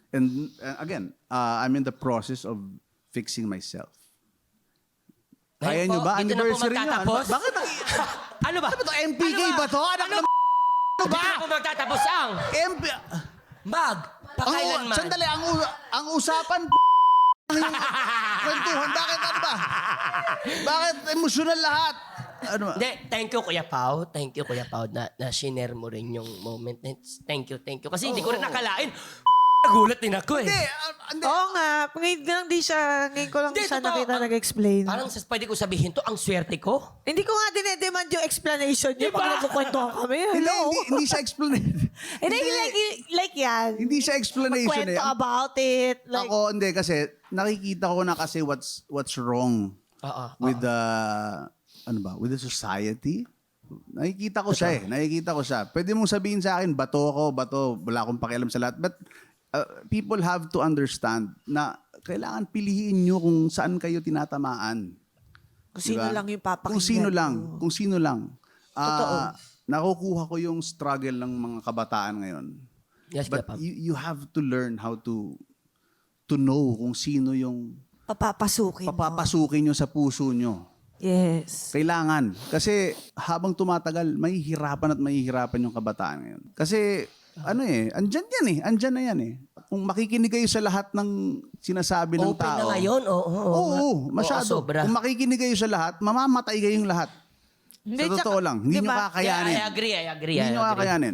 And again, I'm in the process of fixing myself. Kaya Ngayon nyo po, ba? dito na po Anniversary nyo. magtatapos? Bakit? Ano ba? Ano ba to? MPK ba to? Anak ng Dito na po magtatapos ang MP... pakailanman. Sandali, ang usapan yung kwentuhan. Bakit ano ba? Bakit emosyonal lahat? Ano ba? Hindi, thank you Kuya Pao. Thank you Kuya Pao na share mo rin yung moment. Thank you. Kasi hindi ko rin nakalain. Nagulat din ako eh. Hindi. Oo nga. Ngayon ko lang Hindi, siya totoo. nakita nag-explain. Parang pwede ko sabihin to, ang swerte ko. Hindi ko nga dinedemand yung explanation niya Diba? pag nagkukwentuhan kami. Hindi, Hello? hindi siya explanation. Hindi, like yan. Hindi siya explanation Magkwento eh. about it. Like, Ako, hindi kasi nakikita ko na kasi what's wrong with the with the society. Nakikita ko siya eh. Nakikita ko siya. Pwede mong sabihin sa akin, bato, wala akong pakialam sa lahat. But people have to understand na kailangan piliin nyo kung saan kayo tinatamaan. kung sino Diba? lang yung papakinggan. Kung sino lang. Totoo. Nakukuha ko yung struggle ng mga kabataan ngayon. Yes, But Kuya Pao. you have to learn how to know kung sino yung Papapasukin mo. papapasukin nyo sa puso nyo. Yes. Kailangan. Kasi habang tumatagal, mahihirapan yung kabataan ngayon. Kasi, andyan na yan eh. Kung makikinig kayo sa lahat ng sinasabi ng Open tao. na ngayon? Oo, masyado. sobra. Kung makikinig kayo sa lahat, mamamatay kayong lahat. Hindi, Sa totoo tsaka- lang, hindi nyo diba? kakayanin. Yeah, I agree. Hindi nyo kakayanin.